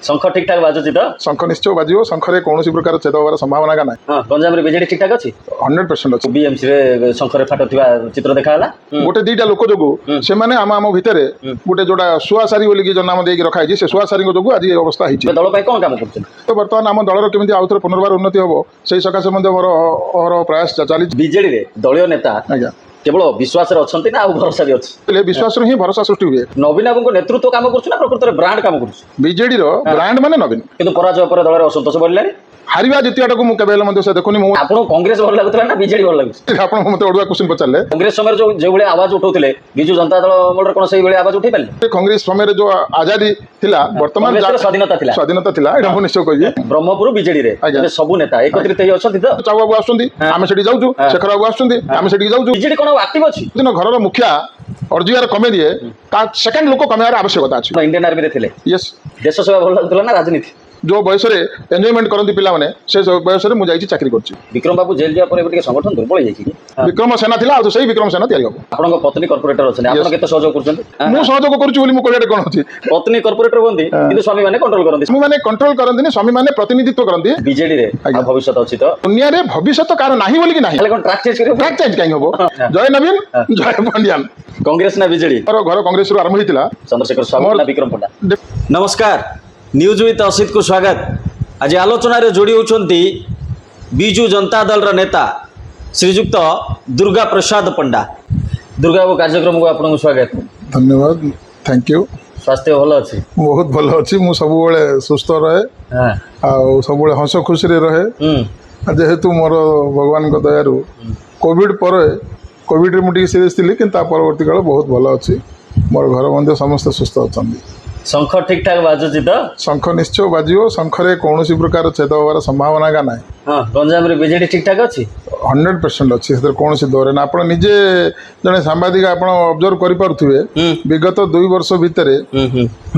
शंख ठीक ठाक बाजुची तो शंख निश्चय बाजियो शंखरे कौन प्रकार छेद होवार संभावना का ना हां गंजाम रे बीजेडी ठीक ठाक अछि 100% अछि बीएमसी रे शंखरे फाटुवा चित्र देखाला गोटे दीटा लोक जोगु से माने आम भितरे गोटे जोडा सुआसारी बोली की जो नाम देकी रखा है से सुआसारी को जोगु आज ये अवस्था हिची दल पय कोन काम करछन तो वर्तमान आम दलर केमिति आउथर पुनर्बार उन्नति होबो सेही सकाशे मध्ये मोर और प्रयास चाली बीजेडी रे दलीय नेता आज्ञा केवल विश्वास रे अछंती ना आ भरोसा भी अछि पहले विश्वास रे ही भरोसा सृष्टि हुए नवीन बाबू को नेतृत्व काम करछु ना प्रकृत रे ब्रांड काम करछु बीजेडी रो ब्रांड माने नवीन किंतु पराजय पर दल रे असंतोष बढ़लानी हारिबा जितियाटा को मु केबेल मध्ये से देखुनी मु आपन कांग्रेस भल लागुतला ना बीजेडी भल लागुछ आपण मते ओडुआ क्वेश्चन पचारले कांग्रेस समय जो जे बळे आवाज उठौतिले बिजू जनता दल मोर कोन सही बळे आवाज उठै पाले कांग्रेस समय जो आजादी थिला वर्तमान कांग्रेस रे स्वाधीनता थिला एटा मु निश्चय कहि ब्रह्मपुर बीजेडी रे जे सब नेता एकत्रित हे अछंती तो चाउ बाबू आछंती आमे सेठी जाउछु शेखर बाबू आछंती आमे सेठी जाउछु बीजेडी कोन एक्टिव अछि दिन घर रो मुखिया अर्जुआर कमे दिए ता सेकंड लोक कमेयार आवश्यकता अछि इंडियन आर्मी रे थिले यस देश सेवा भल लागुतला ना राजनीति जो बयस रे एन्जॉयमेंट करंती पिला माने से बयस रे मु जाईची चाकरी करछि विक्रम बाबू जेल जा पर एबे संगठन दुर्बल जाई छी विक्रम सेना थिला आ सही विक्रम सेना तयारी हबो आपन पत्नी कॉर्पोरेटर अछि आपन केते सहयोग करछन मु सहयोग करछु बोली मु कहले कोन अछि पत्नी कॉर्पोरेटर होंदी किंतु स्वामी माने कंट्रोल करंदी स्वामी माने कंट्रोल करंती स्वामी माने प्रतिनिधित्व करंती बीजेडी रे आ भविष्य अछि तो दुनिया रे भविष्य कार नाही बोली कि नाही खाली कोन ट्रैक चेंज करियो ट्रैक चेंज काई हबो जय नवीन जय पंडियान कांग्रेस ना बीजेडी और घर कांग्रेस रो आरंभ हितिला चंद्रशेखर स्वामी ना विक्रम पंडा नमस्कार न्यूज विथ असित को स्वागत आज आलोचना रे जोड़ी होचंती बीजू जनता दल रा नेता श्रीजुक्त दुर्गा प्रसाद पंडा दुर्गा बाबू कार्यक्रम को आपन स्वागत धन्यवाद थैंक यू स्वास्थ्य भल अछि बहुत भल अछि मु सब बेले सुस्थ रहे हां आ सब बेले हंस खुशी रे रहे जेहेतु मोर भगवान को दयारु कोविड पर कोविड रे मुटी सीरियस थिली किंतु परवर्ती काल बहुत भल अछि मोर घर मध्ये समस्त सुस्थ अछंती शंख ठीक ठाक बाजुची तो शंख निश्चय बाजियो शंखरे कौन प्रकार छेद होवार संभावना का नाही हां गंजाम रे बीजेडी ठीक ठाक अछि 100% अच्छी से कौन दौरे ना आप निजे जड़े सांबादिक आप ऑब्जर्व कर पारुथिबे विगत 2 वर्ष भितर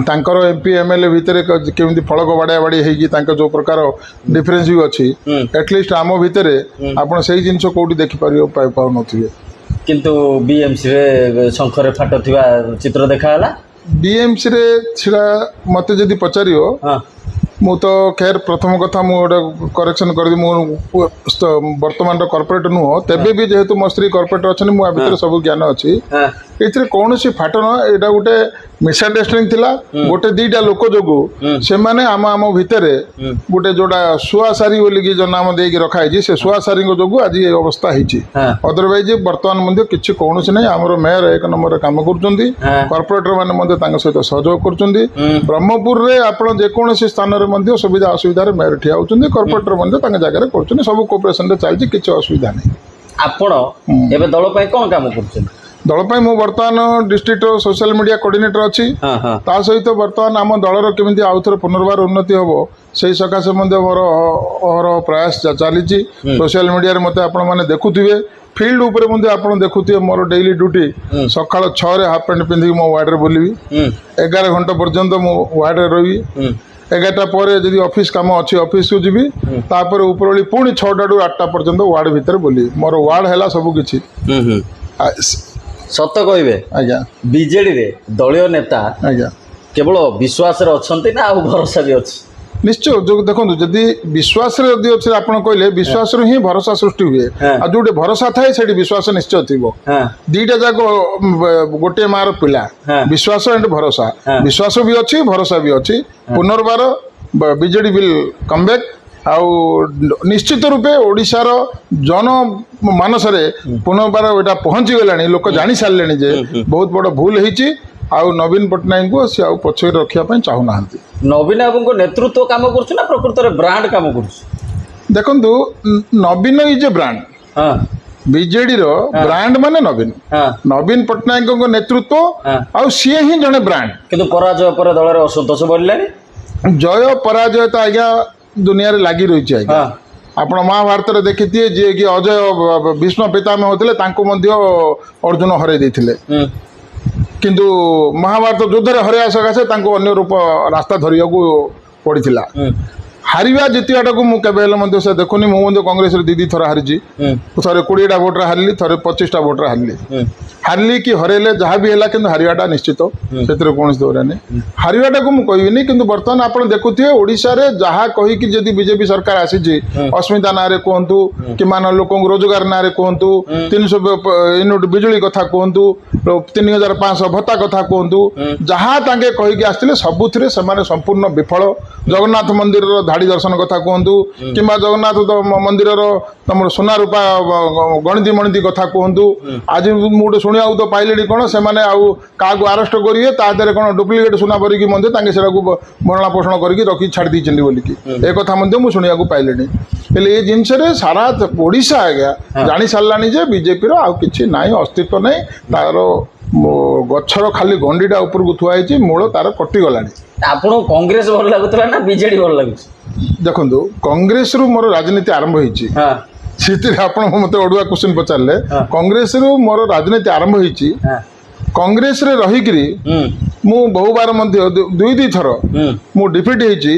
तांकर एमपी एमएलए भितर केमिति फलक बाड़िया बाड़ी हेगी तांकर जो प्रकार डिफरेंस भी अच्छी एटलिस्ट आम भितर आप सही जिनस कोठी देखि पाउ नथिबे किंतु बीएमसी रे शंखरे फाटुवा चित्र देखाला बीएमसी रे छिड़ा मते जदी पचारियो मु तो खैर प्रथम कथा मु करेक्शन कर दी मु वर्तमान कॉर्पोरेट नुह तेबे भी जेहेतु मो स्त्री कॉर्पोरेट अच्छे मु भितर सब ज्ञान अच्छी एथिरे कौन फाटन एटा गोटे मिसअंडरस्टैंडिंग थिला गोटे दीटा लोक जोगु से माने आम भितर गोटे जोडा सुआसारी बोली की जो नाम देकी रखा है से सुआसारी को जोगु आज ये अवस्था हिची अदरवाइज वर्तमान मध्ये किछि कोनोसी नै हमरो मेयर एक नंबर काम करचंदी कॉर्पोरेटर माने मध्ये तांग सहित सहयोग करचंदी ब्रह्मपुर रे आपण जे कोनोसी स्थान रे मध्ये सुविधा असुविधा रे मेयर ठिया होचंदी कॉर्पोरेटर मध्ये तांग जगह रे करचंदी सब कोऑपरेशन रे चलची किछि असुविधा नै आपण एबे दल पय कोन काम करचंदी दल पर मु बर्तमान डिस्ट्रिक्ट सोशल मीडिया कोऑर्डिनेटर अच्छी ता सहित बर्तमान आम दलर केमिति आउथर पुनर्बार उन्नति होबो सेही सकाशे मध्ये मोर और प्रयास चालीची सोशल मीडिया रे मते आपण माने देखुथिबे फील्ड ऊपर मध्ये आपण देखुथिबे मोर डेली ड्यूटी सकाळ 6 रे हाफ पैंट पिंधि मो वार्ड रे बोलिबी 11 घंटा पर्यंत मो वार्ड रे रही 11टा पर जदि ऑफिस काम अच्छी ऑफिस को जीवी तापर उपरली पुणी 6टा रु 8टा पर्यंत वार्ड भितर बोली मोर वार्ड हैला सब किछि सत कहबे आज्ञा बीजेडी रे दलीय नेता आज्ञा केवल विश्वास रे अछंती ना आ भरोसा भी अछि निश्चय जो देखो जदि विश्वास रे जदि अछि आपण कहले विश्वास रे ही भरोसा सृष्टि हुए आ जोटे भरोसा थाए सेठी विश्वास निश्चय थिबो दीटा जाको गोटे मार पिला विश्वास एंड भरोसा विश्वास भी अछि भरोसा भी अछि पुनर्बार बीजेडी विल कम बैक आउ निश्चित रूपे ओडिशार जन मानस पुनर्बार एटा पहुंची गलानी लोक जानी सारले जे बहुत बड़ भूल होईची आउ नवीन पटनायक को से आउ पछे रखिया पय चाहू नाहंती नवीन बाबू को नेतृत्व काम करछु ना प्रकृत रे ब्रांड काम करछु देखंतु Naveen is a brand BJD रो ब्रांड माने नवीन नवीन पटनायक को नेतृत्व आउ सी ही जने ब्रांड किंतु पराजय पर दल रे असंतोष बढ़लानी जय पराजय तो आज्ञा दुनिया रे लागी रही है आपण महाभारत रे देखिथिए जे कि अजय भीष्म पितामह होते अर्जुन हरै देथिले किंतु महाभारत युद्ध रे हरया सकाशे तांको अन्य रूप रास्ता धरिया को पड़िथिला हारिबा जितियाटा को मुझे से देखुनी मुझे कांग्रेस दीदी थर हारी थे 20टा भोट्रे हारिली थे 25टा भोट्रे हारिली हारिली कि हरैले जहाँ भी है कि हारिबाटा निश्चित से कौन दौरा नहीं हारिबाटा को मुझे कि बर्तमान आप देखुए ओडिशा रे जहाँ कहीकि जदि बीजेपी सरकार आसी अस्मिता ना कहतु कि मान लोक रोजगार ना कहतु 300 यूनिट बिजुली कथा कहतु 3500 भत्ता कथा कहतु जहाँ तांके कहीकि आसते सबुथिरे से संपूर्ण विफल जगन्नाथ मंदिर धाड़ी दर्शन कथा कहतु कि जगन्नाथ मंदिर तुम सोना रूपा गणिती मणिती कथा कहतु आज मुझे शुणा तो पाइले कौन से क्या आरेस्ट करेंगे तादे कौन डुप्लिकेट सुना भरिकी भरणा पोषण करके रखी छाड़ी बोलिकी एक कथा मुझे शुणा पाइले हेल्ले ये जिनस सारा ओडिशा आज्ञा जानी सारानी जे बीजेपी आउ कि ना अस्तित्व नहीं तार गछर खाली गंडीटा ऊपर को थुआई मूल तार कटिगला आपन कांग्रेस भल लगुला ना बीजेडी भल लगुच देखो कांग्रेस रु मोर राजनीति आरंभ होईची से आपण मत ओडुआ क्वेश्चन पचारे कांग्रेस रु मोर राजनीति आरंभ होईची कांग्रेस रे रहीकरी मु बहु बार मध्य दुई थर मु डिफिट होईची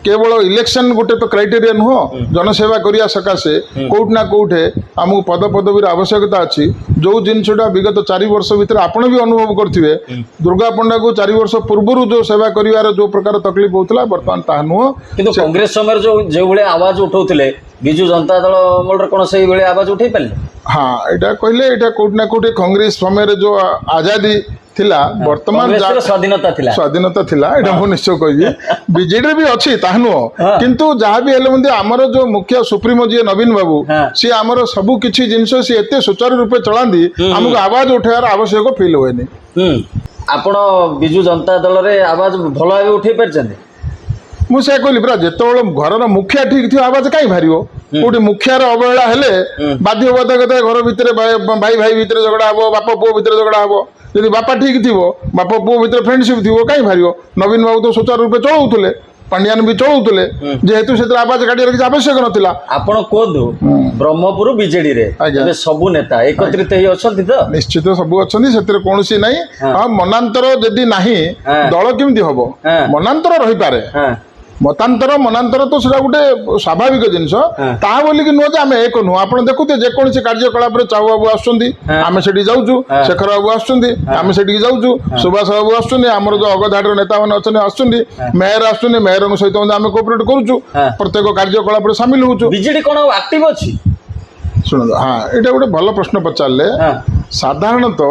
केवल इलेक्शन गोटे तो क्राइटेरिया नुह जनसेवा करिया सकाशे कोउट ना कोउठे आमको पद पदवीर आवश्यकता अच्छी जो जिनसटा विगत 4 वर्ष भितर आपण भी अनुभव करथिबे दुर्गा पंडा को 4 वर्ष पूर्व जो सेवा करिवार जो प्रकार तकलीफ होतला वर्तमान ता नुह किंतु कांग्रेस समय जो भले आवाज उठाउथिले बिजू जनता दल मोर कोन सही बेले आवाज उठाई पाले हाँ एटा कहले एटा कोउट ना कोउठे कांग्रेस समय जो आजादी थिला वर्तमान स्वाधीनता थिला एटा मु निश्चय कहि बीजेडी भी अछि ताहनु किंतु जहाँ भी हेले मते हमर जो मुख्य सुप्रीमो जी नवीन बाबू सी हमर सबु किछि जिंस सी एते सुचारू रूपे चलांदी हमको आवाज उठार आवश्यक फील होए नै आपण बिजू जनता दल रे आवाज भलो भाबे उठै परछन मुझे कहली पूरा जिते घर मुखिया ठीक थी आवाज कहीं बाहर कौटी मुखियार अवहेला हेले बाध्य बाधकता घर भितर भाई भाई भितर झगड़ा हम बाप पुओ भितर झगड़ा हम जब बापा ठीक थी बाप पुओ भितर फ्रेंडशिप थी कहीं बाहर नवीन बाबू तो सुचारू रूपे चलाऊले पांड्यान भी चलाऊले जेहेतु से आवाज काटिया किसी आवश्यक नाला आपण कहतु ब्रह्मपुर बीजेडी रे सबु नेता एकत्रित तो निश्चित सबू अच्छा से कौन ना हाँ मनांतर जदि नहीं दल केमती हम मनांतर रही पारे मनांतर तो सेटा गोटे स्वाभाविक जिनस ता बोलिक नुह जे आम एक नुह आप देखुते जेकोसी कार्यकलाप चाऊ बाबू आम से जाऊँ शेखर बाबू आम से जाऊँ सुभाष बाबू आमर जो अगधाड़ नेता मैंने अच्छा आसुँच मेयर आसुँच मेयर सहित आम कोअपरेट करुचु प्रत्येक कार्यकलाप सामिल होचु बीजेडी कौन एक्टिव अच्छी शुणु हाँ यहाँ गोटे भल प्रश्न पचारे साधारणतः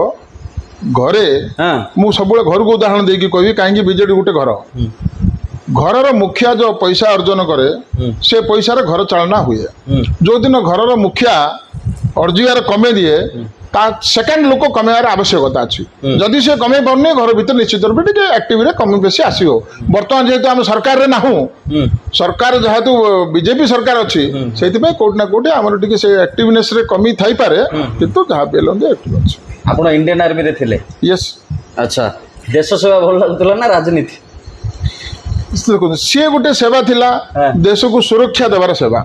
घरे मु सब घर को उदाहरण देकी कहबी कहीं बीजेडी गोटे घर घर मुखिया जो पैसा अर्जन करे से पैसार घर चालना हुए जो दिन घर मुखिया अर्जिवार कमे दिए सेकेंड लोक कमेवार आवश्यकता अच्छी जदि से कमे पारे घर भर निश्चित रूप से एक्टिव कमी बेसी आसो बर्तमान जेहेतु आम सरकार रे नाहू सरकार जेहेतु बीजेपी सरकार अच्छी से कोट ना कोटे आम टे से एक्टिवनेस रे कमी थी पारे किंतु जहाँ भी एक्टिव अच्छी आप इंडियन आर्मी रे थिले यस अच्छा देश सेवा भल लगुला ना राजनीति सी गोटे सेवा थिला देश को सुरक्षा देवार सेवा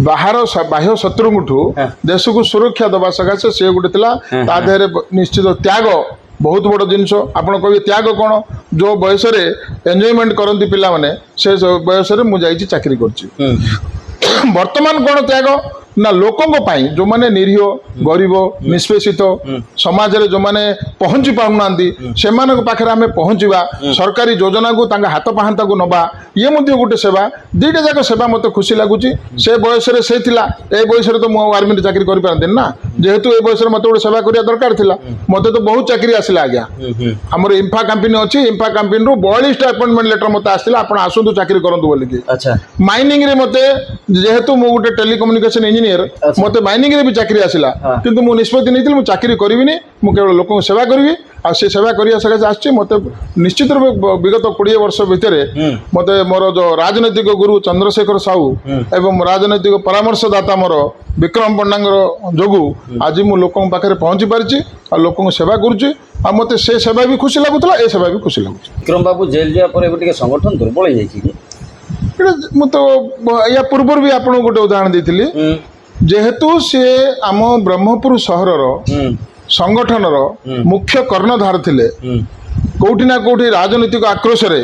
बाहर बाह्य शत्रु देश को सुरक्षा देवा सकाशे सी गोटे थिला ता देहरे निश्चित त्याग बहुत बड़ जिनस आपड़ कहे त्याग कौन जो बयस एंजॉयमेंट करती पिला माने से बयस मुझे चाकरी कर वर्तमान कौन त्याग ना लोकों जो माने निरीह गरीब निष्पेषित समाज रे जो माने पहुंची पाउना से पाखे आम पहुँचवा सरकारी योजना को हाथ पाहांता को नवा ये मुझे गोटे सेवा दुईटा जाक सेवा मत खुशी लगुच से बयस से बयस तो मुझे आर्मी चाकरी कर पारती ना जेहेतु ए बयस मत गोटे सेवा करने दरकार था मत तो बहुत चाकरी आसला आज्ञा आमर इंफा कंपनी अच्छी इंफा कंपनी रू 42 अपॉइंटमेंट लेटर मत आसला आप आसतु चाकरी करूँ बोलिकी माइनिंग रे मत जेहेतु मु गोटे टेलीकम्युनिकेशन इंजीनियर मत माइनिंग रे भी चाकरी आसला किंतु मु निष्पत्ति नहीं चाकरी करी मु केवल लोक सेवा करी आ से सेवा करिया सकाशे आछि मते निश्चित रूप विगत 20 वर्ष भितर मते मोर जो राजनैतिक गुरु चंद्रशेखर साहू एवं राजनैतिक परामर्शदाता मोर विक्रम पंडांगर जोगु आज मु लोकों पाखे पहुँची पारिछि आ लोकों सेवा करुछि आ मते से सेवा भी खुशी लागुतला ए सेवा भी खुशी लागुछि विक्रम बाबू जेल जा पर एबे संगठन दुर्बल हो जाइछि मु तो या पूर्व भी आपन गोटे उदाहरण देथिली जेहेतु से आम ब्रह्मपुर सहर संगठन मुख्य कर्णधार थिले କୋଉଠି ନା କୋଉଠି ରାଜନୈତିକ ଆକ୍ରୋଶରେ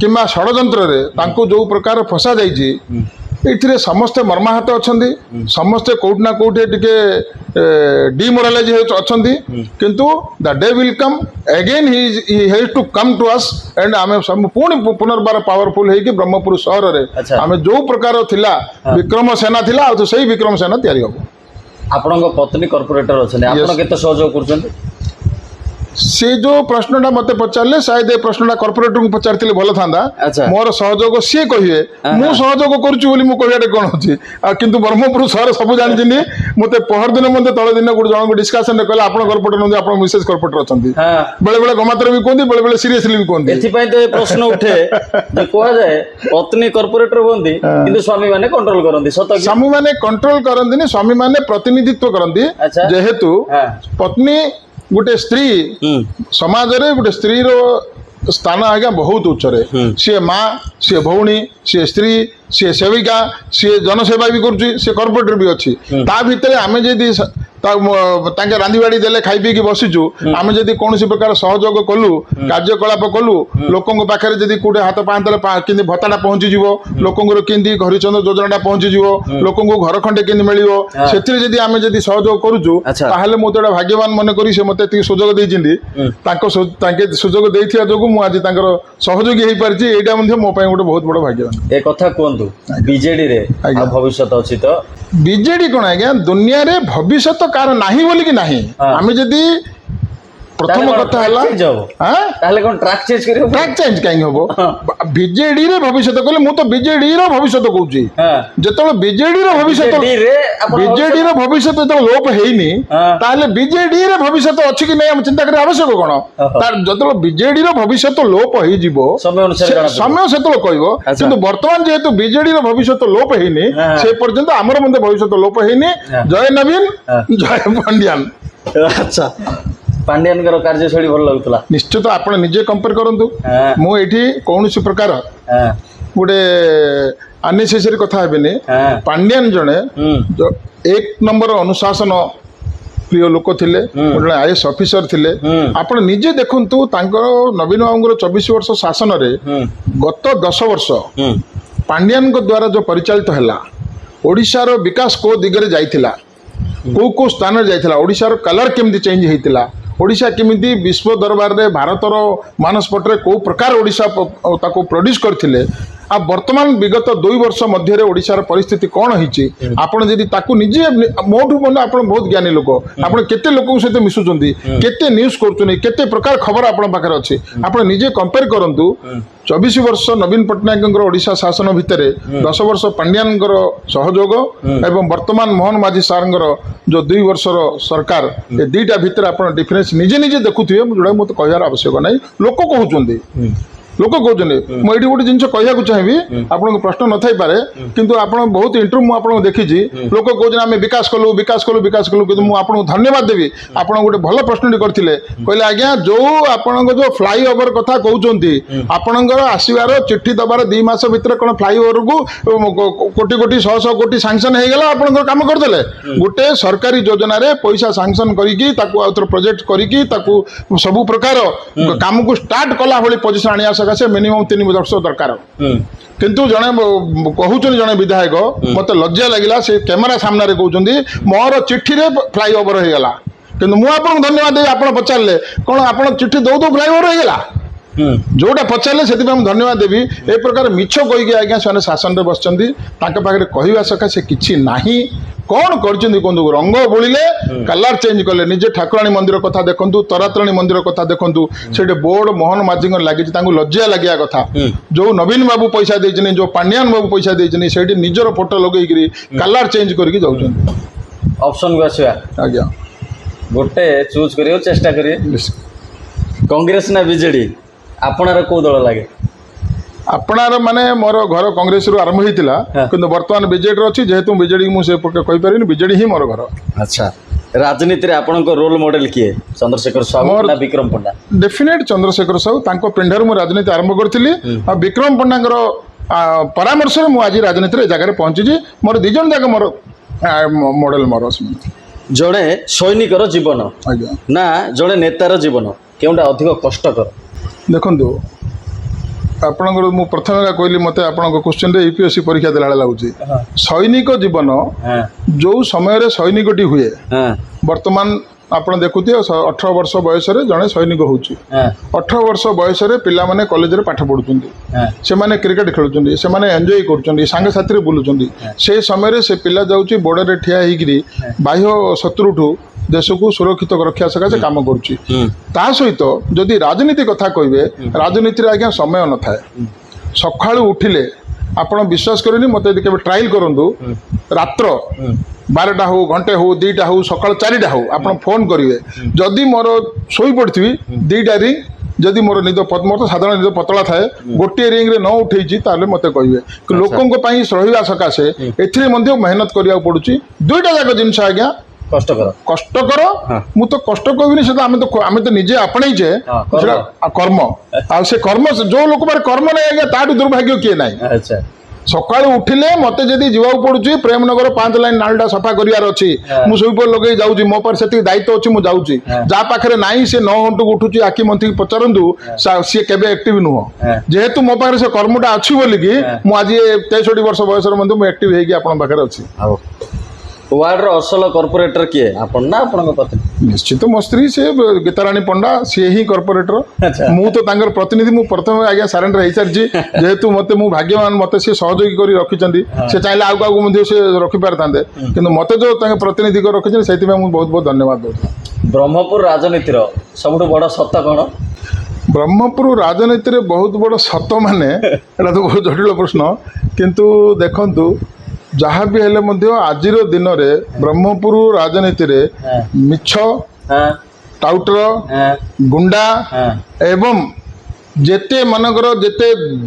କିମ୍ବା ଷଡ଼ଯନ୍ତ୍ରରେ ତାଙ୍କୁ ଯୋଉ ପ୍ରକାର ଫସା ଯାଇଛି ଏଥିରେ ସମସ୍ତେ ମର୍ମାହତ ଅଛନ୍ତି, ସମସ୍ତେ କୋଉଠି ନା କୋଉଠି ଟିକେ ଡିମୋରାଲାଇଜ ଅଛନ୍ତି, କିନ୍ତୁ the day will come again he has to come to us and ଆମେ ପୁଣି ପୁନର୍ବାର ପାୱାରଫୁଲ ହେଇକି ବ୍ରହ୍ମପୁର ସହରରେ ଆମେ ଯୋଉ ପ୍ରକାର ଥିଲା ବିକ୍ରମ ସେନା ଥିଲା ଆଉ ସେଇ ବିକ୍ରମ ସେନା ତିଆରି ହବ। ଆପଣଙ୍କ ପତ୍ନୀ କର୍ପୋରେଟର ଅଛନ୍ତି, ଆପଣ କେତେ ସହଯୋଗ କରୁଛନ୍ତି? ସେ ଯୋଉ ପ୍ରଶ୍ନଟା ମତେ ପଚାରିଲେ ସାୟଦ ଏ ପ୍ରଶ୍ନଟା କର୍ପୋରେଟରଙ୍କୁ ପଚାରିଥିଲେ ଭଲ ଥାନ୍ତା। ମୋର ସହଯୋଗ ସିଏ କହିବେ, ମୁଁ ସହଯୋଗ କରୁଛି ବୋଲି ମୁଁ କହିବାଟା କଣ ଅଛି। ଆଉ କିନ୍ତୁ ବ୍ରହ୍ମପୁର ସହର ସବୁ ଜାଣିଛନ୍ତି। ମତେ ପହରଦିନ ମଧ୍ୟ ତଳେ ଦିନ ଗୋଟେ ଜଣଙ୍କୁ ଡିସ୍କସନରେ କହିଲେ ଆପଣ କର୍ପୋରେଟର ନୁହନ୍ତି, ଆପଣ ମିସେସ୍ କର୍ପୋରେଟର ଅଛନ୍ତି। ବେଳେ ବେଳେ ଗମାତରେ ବି କୁହନ୍ତି, ବେଳେ ବେଳେ ସିରିୟସଲି ବି କୁହନ୍ତି। ଏଥିପାଇଁ ତ ଏ ପ୍ରଶ୍ନ ଉଠେ ଯେ କୁହାଯାଏ ପତ୍ନୀ କର୍ପୋରେଟର ହୁଅନ୍ତି କିନ୍ତୁ ସ୍ୱାମୀ ମାନେ କଣ୍ଟ୍ରୋଲ କରନ୍ତି। ସତ କି? ସ୍ୱାମୀ ମାନେ କଣ୍ଟ୍ରୋଲ କରନ୍ତିନି, ସ୍ୱାମୀ ମାନେ ପ୍ରତିନିଧିତ୍ୱ କରନ୍ତି। ଯେହେତୁ ପତ୍ନୀ ଗୋଟେ ସ୍ତ୍ରୀ ସମାଜରେ ଗୋଟେ ସ୍ତ୍ରୀର ସ୍ଥାନ ଆଜ୍ଞା ବହୁତ ଉଚ୍ଚରେ। ସିଏ ମା, ସିଏ ଭଉଣୀ, ସିଏ ସ୍ତ୍ରୀ, ସିଏ ସେବିକା, ସିଏ ଜନସେବା ବି କରୁଛି, ସିଏ କର୍ପୋରେଟର ବି ଅଛି। ତା ଭିତରେ ଆମେ ଯଦି ତାଙ୍କେ ରାନ୍ଧି ବାଡ଼ି ଦେଲେ ଖାଇ ପିଇକି ବସିଛୁ, ଆମେ ଯଦି କୌଣସି ପ୍ରକାର ସହଯୋଗ କଲୁ, କାର୍ଯ୍ୟକଳାପ କଲୁ, ଲୋକଙ୍କ ପାଖରେ ଯଦି କୋଉଠି ହାତ ପାହାନ୍ତରେ କେମିତି ଭତ୍ତାଟା ପହଞ୍ଚିଯିବ, ଲୋକଙ୍କର କେମିତି ହରିଚନ୍ଦ୍ର ଯୋଜନାଟା ପହଞ୍ଚିଯିବ, ଲୋକଙ୍କୁ ଘର ଖଣ୍ଡେ କେମିତି ମିଳିବ, ସେଥିରେ ଯଦି ଆମେ ଯଦି ସହଯୋଗ କରୁଛୁ ତାହେଲେ ମୁଁ ତ ଏଇଟା ଭାଗ୍ୟବାନ ମନେ କରି ସେ ମତେ ଏତିକି ସୁଯୋଗ ଦେଇଛନ୍ତି। ତାଙ୍କେ ସୁଯୋଗ ଦେଇଥିବା ଯୋଗୁଁ ମୁଁ ଆଜି ତାଙ୍କର ସହଯୋଗୀ ହେଇପାରିଛି। ଏଇଟା ମଧ୍ୟ ମୋ ପାଇଁ ଗୋଟେ ବହୁତ ବଡ଼ ଭାଗ୍ୟବାନ। ଏ କଥା କୁହନ୍ତୁ, ବିଜେଡିରେ ଭବିଷ୍ୟତ ଅଛି ତ? ବିଜେଡି କଣ ଆଜ୍ଞା, ଦୁନିଆରେ ଭବିଷ୍ୟତ କାହାର ନାହିଁ ବୋଲିକି ନାହିଁ। ଆମେ ଯଦି ପ୍ରଥମ କଥା ହେଲା ତାହେଲେ କଣ ଟ୍ରାକ୍ ଚେଞ୍ଜ କରିବ? ଟ୍ରାକ୍ ଚେଞ୍ଜ କାହିଁକି ହବ? ବିଜେଡିରେ ଭବିଷ୍ୟତ କହିଲେ ମୁଁ ତ ବିଜେଡିର ଭବିଷ୍ୟତ କହୁଛି। ଯେତେବେଳେ ବିଜେଡିର ଭବିଷ୍ୟତ ଯେତେବେଳେ ଲୋପ ହେଇନି, ତାହେଲେ ବିଜେଡିର ଭବିଷ୍ୟତ ଅଛି କି ନାହିଁ ଆମେ ଚିନ୍ତା କରିବା ଆବଶ୍ୟକ କଣ? ଯେତେବେଳେ ବିଜେଡିର ଭବିଷ୍ୟତ ଲୋପ ହେଇଯିବ ସମୟ ସେତେବେଳେ କହିବ। କିନ୍ତୁ ବର୍ତ୍ତମାନ ଯେହେତୁ ବିଜେଡିର ଭବିଷ୍ୟତ ଲୋପ ହେଇନି, ସେ ପର୍ଯ୍ୟନ୍ତ ଆମର ମଧ୍ୟ ଭବିଷ୍ୟତ ଲୋପ ହେଇନି। ଜୟ ନବୀନ, ଜୟ ପାଣ୍ଡିଆନ। ଆଚ୍ଛା, ପାଣ୍ଡିଆନଙ୍କର କାର୍ଯ୍ୟଶୈଳୀ ଭଲ ଲାଗୁଥିଲା? ନିଶ୍ଚିତ, ଆପଣ ନିଜେ କମ୍ପେୟାର କରନ୍ତୁ। ମୁଁ ଏଇଠି କୌଣସି ପ୍ରକାର ଗୋଟେ ଅନନେସେସରି କଥା ହେବିନି। ପାଣ୍ଡିଆନ ଜଣେ ଏକ ନମ୍ବର ଅନୁଶାସନ ପ୍ରିୟ ଲୋକ ଥିଲେ, ଜଣେ IAS ଅଫିସର ଥିଲେ। ଆପଣ ନିଜେ ଦେଖନ୍ତୁ ତାଙ୍କର ନବୀନ ବାବୁଙ୍କର 24 ବର୍ଷ ଶାସନରେ ଗତ 10 ବର୍ଷ ପାଣ୍ଡିଆନଙ୍କ ଦ୍ୱାରା ଯୋଉ ପରିଚାଳିତ ହେଲା, ଓଡ଼ିଶାର ବିକାଶ କୋଉ ଦିଗରେ ଯାଇଥିଲା, କୋଉ କୋଉ ସ୍ଥାନରେ ଯାଇଥିଲା, ଓଡ଼ିଶାର କଲର କେମିତି ଚେଞ୍ଜ ହେଇଥିଲା, ଓଡ଼ିଶା କେମିତି ବିଶ୍ୱ ଦରବାରରେ ଭାରତର ମାନସପଟରେ କୋଉ ପ୍ରକାର ଓଡ଼ିଶା ତାକୁ ପ୍ରଡ୍ୟୁସ କରିଥିଲେ, ଆଉ ବର୍ତ୍ତମାନ ବିଗତ 2 ବର୍ଷ ମଧ୍ୟରେ ଓଡ଼ିଶାର ପରିସ୍ଥିତି କ'ଣ ହେଇଛି, ଆପଣ ଯଦି ତାକୁ ନିଜେ ମୋଠୁ ମାନେ ଆପଣ ବହୁତ ଜ୍ଞାନୀ ଲୋକ, ଆପଣ କେତେ ଲୋକଙ୍କ ସହିତ ମିଶୁଛନ୍ତି, କେତେ ନ୍ୟୁଜ୍ କରୁଛନ୍ତି, କେତେ ପ୍ରକାର ଖବର ଆପଣଙ୍କ ପାଖରେ ଅଛି, ଆପଣ ନିଜେ କମ୍ପେୟାର କରନ୍ତୁ। 24 ବର୍ଷ ନବୀନ ପଟ୍ଟନାୟକଙ୍କର ଓଡ଼ିଶା ଶାସନ ଭିତରେ 10 ବର୍ଷ ପାଣ୍ଡିଆନଙ୍କର ସହଯୋଗ ଏବଂ ବର୍ତ୍ତମାନ ମୋହନ ମାଝୀ ସାର୍ଙ୍କର ଯୋଉ 2 ବର୍ଷର ସରକାର, ଏ ଦୁଇଟା ଭିତରେ ଆପଣ ଡିଫରେନ୍ସ ନିଜେ ନିଜେ ଦେଖୁଥିବେ। ଯୋଉଟା ମୋତେ କହିବାର ଆବଶ୍ୟକ ନାହିଁ, ଲୋକ କହୁଛନ୍ତି। ମୁଁ ଏଇଠି ଗୋଟେ ଜିନିଷ କହିବାକୁ ଚାହିଁବି, ଆପଣଙ୍କ ପ୍ରଶ୍ନ ନଥାଇପାରେ, କିନ୍ତୁ ଆପଣ ବହୁତ ଇଣ୍ଟରଭ୍ୟୁ ମୁଁ ଆପଣଙ୍କୁ ଦେଖିଛି। ଲୋକ କହୁଛନ୍ତି ଆମେ ବିକାଶ କଲୁ, କିନ୍ତୁ ମୁଁ ଆପଣଙ୍କୁ ଧନ୍ୟବାଦ ଦେବି। ଆପଣ ଗୋଟେ ଭଲ ପ୍ରଶ୍ନଟି କରିଥିଲେ, କହିଲେ ଆଜ୍ଞା ଯୋଉ ଆପଣଙ୍କ ଯୋଉ ଫ୍ଲାଇଓଭର କଥା କହୁଛନ୍ତି, ଆପଣଙ୍କର ଆସିବାର ଚିଠି ଦେବାର 2 ମାସ ଭିତରେ କ'ଣ ଫ୍ଲାଇଓଭରକୁ କୋଟି କୋଟି 100 କୋଟି ସାଂସନ ହେଇଗଲା, ଆପଣଙ୍କର କାମ କରିଦେଲେ? ଗୋଟେ ସରକାରୀ ଯୋଜନାରେ ପଇସା ସାଂସନ କରିକି ତାକୁ ଆଉଥରେ ପ୍ରୋଜେକ୍ଟ କରିକି ତାକୁ ସବୁ ପ୍ରକାର କାମକୁ ଷ୍ଟାର୍ଟ କଲା ଭଳି ପୋଜିସନ ଆଣିବା ସକାଶେ ମିନିମମ୍ 3 ବର୍ଷ ଦରକାର। କିନ୍ତୁ ଜଣେ କହୁଛନ୍ତି, ଜଣେ ବିଧାୟକ, ମତେ ଲଜ୍ଜା ଲାଗିଲା, ସେ କ୍ୟାମେରା ସାମ୍ନାରେ କହୁଛନ୍ତି ମୋର ଚିଠିରେ ଫ୍ଲାଇଓଭର ହେଇଗଲା। କିନ୍ତୁ ମୁଁ ଆପଣଙ୍କୁ ଧନ୍ୟବାଦ ଦେବି, ଆପଣ ପଚାରିଲେ କ'ଣ ଆପଣ ଚିଠି ଦଉ ଫ୍ଲାଇଓଭର ହେଇଗଲା? ଯୋଉଟା ପଚାରିଲେ ସେଥିପାଇଁ ମୁଁ ଧନ୍ୟବାଦ ଦେବି। ଏ ପ୍ରକାର ମିଛ କହିକି ଆଜ୍ଞା ସେମାନେ ଶାସନରେ ବସିଛନ୍ତି, ତାଙ୍କ ପାଖରେ କହିବା ସକାଶେ କିଛି ନାହିଁ। କ'ଣ କରିଛନ୍ତି କୁହନ୍ତୁ? ରଙ୍ଗ ବୋଳିଲେ, କଲର ଚେଞ୍ଜ କଲେ। ନିଜେ ଠାକୁରାଣୀ ମନ୍ଦିର କଥା ଦେଖନ୍ତୁ, ତରାତରାଣୀ ମନ୍ଦିର କଥା ଦେଖନ୍ତୁ, ସେଠି ବୋର୍ଡ ମୋହନ ମାଝୀଙ୍କର ଲାଗିଛି, ତାଙ୍କୁ ଲଜ୍ଜା ଲାଗିବା କଥା। ଯୋଉ ନବୀନ ବାବୁ ପଇସା ଦେଇଛନ୍ତି, ଯୋଉ ପାଣ୍ଡିଆନ ବାବୁ ପଇସା ଦେଇଛନ୍ତି, ସେଇଠି ନିଜର ଫଟୋ ଲଗେଇକିରି କଲର ଚେଞ୍ଜ କରିକି ଯାଉଛନ୍ତି। ଅପସନକୁ ଆସିବା ଆଜ୍ଞା, ଗୋଟେ ଚୁଜ୍ କରିବାକୁ ଚେଷ୍ଟା କରିବେ, କଂଗ୍ରେସ ନା ବିଜେଡି? ଆପଣର କୋଉ ଦଳ ଲାଗେ? আপনার মানে মোর ঘর কংগ্রেস রু আরম্ভ হয়েছিল, কিন্তু বর্তমান বিজেডি অছি। যেহেতু বিজেডি মু সে কইপারিনি, বিজেডি হি মোর ঘর। আচ্ছা, রাজনীতি আপনার রোল মডেল কিଏ? চন্দ্রশেখর সাহু না বিক্রম পণ্ডা? ডেফিনেট চন্দ্রশেখর সাহু, তাঙ্ক পিন্ডার মু রাজনীতি আরম্ভ করছিলি। আর বিক্রম পণ্ডাঙ্কর পরামর্শরে মু আজ রাজনীতি এ জায়গায় পৌঁছিছি। মোর 2 জন যাক মোর মডেল মোর। জনে সৈনিকর জীবন না জনে নেতার জীবন, কেউটা অধিক কষ্টকর? ଦେଖନ୍ତୁ ଆପଣଙ୍କର ମୁଁ ପ୍ରଥମେ କହିଲି ମୋତେ ଆପଣଙ୍କ କ୍ୱେଶ୍ଚନରେ ୟୁପିଏସ୍ସି ପରୀକ୍ଷା ଦେଲା ଭଳିଆ ଲାଗୁଛି। ସୈନିକ ଜୀବନ ଯେଉଁ ସମୟରେ ସୈନିକଟି ହୁଏ ବର୍ତ୍ତମାନ ଆପଣ ଦେଖୁଥିବେ 18 ବର୍ଷ ବୟସରେ ଜଣେ ସୈନିକ ହେଉଛି। 18 ବର୍ଷ ବୟସରେ ପିଲାମାନେ କଲେଜରେ ପାଠ ପଢ଼ୁଛନ୍ତି, ସେମାନେ କ୍ରିକେଟ ଖେଳୁଛନ୍ତି, ସେମାନେ ଏନ୍ଜୟ କରୁଛନ୍ତି, ସାଙ୍ଗସାଥିରେ ବୁଲୁଛନ୍ତି। ସେ ସମୟରେ ସେ ପିଲା ଯାଉଛି ବୋର୍ଡରେ ଠିଆ ହେଇକିରି ବାହ୍ୟ ଶତ୍ରୁଠୁ ଦେଶକୁ ସୁରକ୍ଷିତ ରଖିବା ସକାଶେ କାମ କରୁଛି। ତା ସହିତ ଯଦି ରାଜନୀତି କଥା କହିବେ, ରାଜନୀତିରେ ଆଜ୍ଞା ସମୟ ନଥାଏ। ସକାଳୁ ଉଠିଲେ ଆପଣ ବିଶ୍ୱାସ କରିବେନି, ମୋତେ ଯଦି କେବେ ଟ୍ରାଏଲ୍ କରନ୍ତୁ, ରାତ୍ର 12ଟା ହଉ, ଘଣ୍ଟେ ହଉ, 2ଟା ହଉ, ସକାଳ 4ଟା ହଉ, ଆପଣ ଫୋନ୍ କରିବେ। ଯଦି ମୋର ଶୋଇପଡ଼ିଥିବି 2ଟା ରିଙ୍ଗ, ଯଦି ମୋର ନିଦ ମୋର ତ ସାଧାରଣ ନିଦ ପତଳା ଥାଏ, ଗୋଟିଏ ରିଙ୍ଗରେ ନ ଉଠେଇଛି ତାହେଲେ ମୋତେ କହିବେ। ଲୋକଙ୍କ ପାଇଁ ରହିବା ସକାଶେ ଏଥିରେ ମଧ୍ୟ ମେହନତ କରିବାକୁ ପଡ଼ୁଛି। 2ଟା ଯାକ ଜିନିଷ ଆଜ୍ଞା କଷ୍ଟକର। ମୁଁ ତ କଷ୍ଟ କହିବିନି, ସେଟା ଆମେ ତ ନିଜେ ଆପଣେଇଛେ, ସେଟା କର୍ମ। ଆଉ ସେ କର୍ମ ଯୋଉ ଲୋକ ପାଖରେ କର୍ମ ନାହିଁ ଆଜ୍ଞା, ତାଠୁ ଦୁର୍ଭାଗ୍ୟ କିଏ ନାହିଁ। ସକାଳୁ ଉଠିଲେ ମୋତେ ଯଦି ଯିବାକୁ ପଡୁଛି ପ୍ରେମନଗର 5 ଲାଇନ୍ ନାଳଟା ସଫା କରିବାର ଅଛି, ମୁଁ ସୁଇପର ଲଗେଇ ଯାଉଛି, ମୋ ପାଖରେ ସେତିକି ଦାୟିତ୍ୱ ଅଛି, ମୁଁ ଯାଉଛି। ଯାହା ପାଖରେ ନାହିଁ ସେ 9 ଘଣ୍ଟାକୁ ଉଠୁଛି, ଆଖି ମନ୍ଥିକି ପଚାରନ୍ତୁ, ସିଏ କେବେ ଆକ୍ଟିଭ ନୁହଁ। ଯେହେତୁ ମୋ ପାଖରେ ସେ କର୍ମଟା ଅଛି ବୋଲିକି ମୁଁ ଆଜି 63 ବର୍ଷ ବୟସରେ ମଧ୍ୟ ମୁଁ ଆକ୍ଟିଭ ହେଇକି ଆପଣଙ୍କ ପାଖରେ ଅଛି। ୱାର୍ଡର ଅସଲ କର୍ପୋରେଟର କିଏ, ଆପଣ ନା ଆପଣଙ୍କ ପତ୍ନୀ? ନିଶ୍ଚିତ ମୋ ସ୍ତ୍ରୀ, ସେ ଗୀତାରାଣୀ ପଣ୍ଡା, ସିଏ ହିଁ କର୍ପୋରେଟର। ମୁଁ ତ ତାଙ୍କର ପ୍ରତିନିଧି। ମୁଁ ପ୍ରଥମେ ଆଜ୍ଞା ସାରେଣ୍ଡର ହେଇସାରିଛି, ଯେହେତୁ ମୁଁ ଭାଗ୍ୟବାନ, ମୋତେ ସିଏ ସହଯୋଗୀ କରି ରଖିଛନ୍ତି। ସେ ଚାହିଁଲେ ଆଉ କାହାକୁ ମଧ୍ୟ ସେ ରଖିପାରିଥାନ୍ତେ, କିନ୍ତୁ ମୋତେ ଯେଉଁ ତାଙ୍କ ପ୍ରତିନିଧି କରି ରଖିଛନ୍ତି, ସେଇଥିପାଇଁ ମୁଁ ବହୁତ ବହୁତ ଧନ୍ୟବାଦ ଦେଉଛି। ବ୍ରହ୍ମପୁର ରାଜନୀତିର ସବୁଠୁ ବଡ଼ ସତ କ'ଣ? ବ୍ରହ୍ମପୁର ରାଜନୀତିରେ ବହୁତ ବଡ଼ ସତ ମାନେ ଏଇଟା ତ ବହୁତ ଜଟିଳ ପ୍ରଶ୍ନ, କିନ୍ତୁ ଦେଖନ୍ତୁ ଯାହା ବି ହେଲେ ମଧ୍ୟ ଆଜିର ଦିନରେ ବ୍ରହ୍ମପୁର ରାଜନୀତିରେ ମିଛ, ଟାଉଟର, ଗୁଣ୍ଡା ଏବଂ ଯେତେ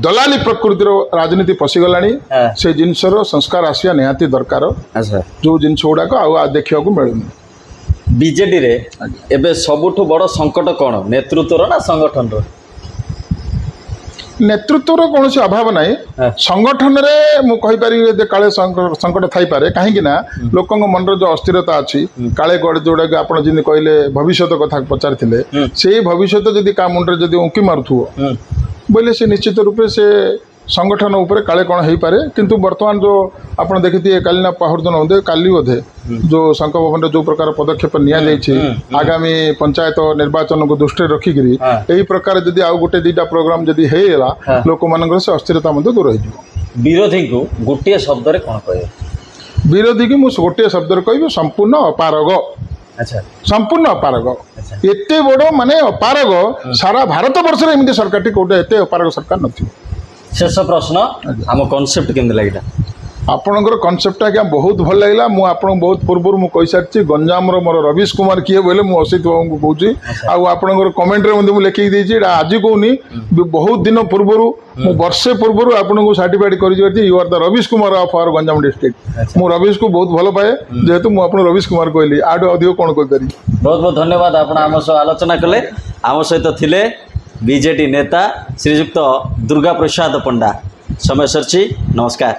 ଦଲାଲି ପ୍ରକୃତିର ରାଜନୀତି ପଶିଗଲାଣି, ସେ ଜିନିଷର ସଂସ୍କାର ଆସିବା ନିହାତି ଦରକାର। ଯେଉଁ ଜିନିଷ ଗୁଡ଼ାକ ଆଉ ଦେଖିବାକୁ ମିଳୁନି। ବିଜେଡିରେ ଏବେ ସବୁଠୁ ବଡ଼ ସଙ୍କଟ କ'ଣ, ନେତୃତ୍ୱର ନା ସଂଗଠନର? ନେତୃତ୍ୱର କୌଣସି ଅଭାବ ନାହିଁ। ସଂଗଠନରେ ମୁଁ କହିପାରିବି ଯେ କାଳେ ସଙ୍କଟ ଥାଇପାରେ, କାହିଁକି ନା ଲୋକଙ୍କ ମନରେ ଯେଉଁ ଅସ୍ଥିରତା ଅଛି, କାଳେ କୁଆଡ଼େ ଯେଉଁଟାକି ଆପଣ ଯେମିତି କହିଲେ ଭବିଷ୍ୟତ କଥା ପଚାରିଥିଲେ, ସେଇ ଭବିଷ୍ୟତ ଯଦି କାହା ମୁଣ୍ଡରେ ଯଦି ଉଙ୍କି ମାରୁଥିବ ବୋଇଲେ ସେ ନିଶ୍ଚିତ ରୂପେ ସେ ସଂଗଠନ ଉପରେ କାଳେ କ'ଣ ହେଇପାରେ। କିନ୍ତୁ ବର୍ତ୍ତମାନ ଯେଉଁ ଆପଣ ଦେଖିଥିବେ କାଲି ନା ପହରଦିନ କାଲି ବୋଧେ ଯେଉଁ ଶଙ୍ଖ ଭବନରେ ଯେଉଁ ପ୍ରକାର ପଦକ୍ଷେପ ନିଆଯାଇଛି, ଆଗାମୀ ପଞ୍ଚାୟତ ନିର୍ବାଚନକୁ ଦୃଷ୍ଟିରେ ରଖିକିରି ଏହି ପ୍ରକାର ଯଦି ଆଉ 1-2ଟା ପ୍ରୋଗ୍ରାମ ଯଦି ହେଇଗଲା, ଲୋକମାନଙ୍କର ସେ ଅସ୍ଥିରତା ମଧ୍ୟ ଦୂର ହେଇଯିବ। ବିରୋଧୀଙ୍କୁ ଗୋଟିଏ ଶବ୍ଦରେ କ'ଣ କହିବେ? ବିରୋଧୀକି ମୁଁ ଗୋଟିଏ ଶବ୍ଦରେ କହିବି, ସମ୍ପୂର୍ଣ୍ଣ ଅପାରଗ। ସମ୍ପୂର୍ଣ୍ଣ ଅପାରଗ। ଏତେ ବଡ଼ ମାନେ ଅପାରଗ, ସାରା ଭାରତ ବର୍ଷରେ ଏମିତି ସରକାରଟି କୋଉଟା ଏତେ ଅପାରଗ ସରକାର ନଥିବ। ଶେଷ ପ୍ରଶ୍ନ, ଆମ କନସେପ୍ଟ କେମିତି ଲାଗିଲା? ଆପଣଙ୍କର କନସେପ୍ଟ ଆଜ୍ଞା ବହୁତ ଭଲ ଲାଗିଲା। ମୁଁ ଆପଣଙ୍କୁ ବହୁତ ପୂର୍ବରୁ ମୁଁ କହିସାରିଛି, ଗଞ୍ଜାମର ମୋର ରବିଶ କୁମାର କିଏ ବୋଇଲେ ମୁଁ ଅସିତ ବାବୁଙ୍କୁ କହୁଛି। ଆଉ ଆପଣଙ୍କର କମେଣ୍ଟରେ ମଧ୍ୟ ମୁଁ ଲେଖିକି ଦେଇଛି, ଏଇଟା ଆଜି କହୁନି, ବହୁତ ଦିନ ପୂର୍ବରୁ, ମୁଁ ବର୍ଷେ ପୂର୍ବରୁ ଆପଣଙ୍କୁ ସାର୍ଟିଫାଇଡ୍ କରିଛି, you are the Ravish Kumar of our Ganjam district. ମୁଁ ରବିଶକୁ ବହୁତ ଭଲ ପାଏ, ଯେହେତୁ ମୁଁ ଆପଣଙ୍କୁ ରବିଶ କୁମାର କହିଲି, ଆଠୁ ଅଧିକ କ'ଣ କହିପାରିବି। ବହୁତ ବହୁତ ଧନ୍ୟବାଦ, ଆପଣ ଆମ ସହ ଆଲୋଚନା କଲେ। ଆମ ସହିତ ଥିଲେ ବିଜେଡି ନେତା ଶ୍ରୀଯୁକ୍ତ ଦୁର୍ଗା ପ୍ରସାଦ ପଣ୍ଡା। ସମୟ ସରିଛି, ନମସ୍କାର।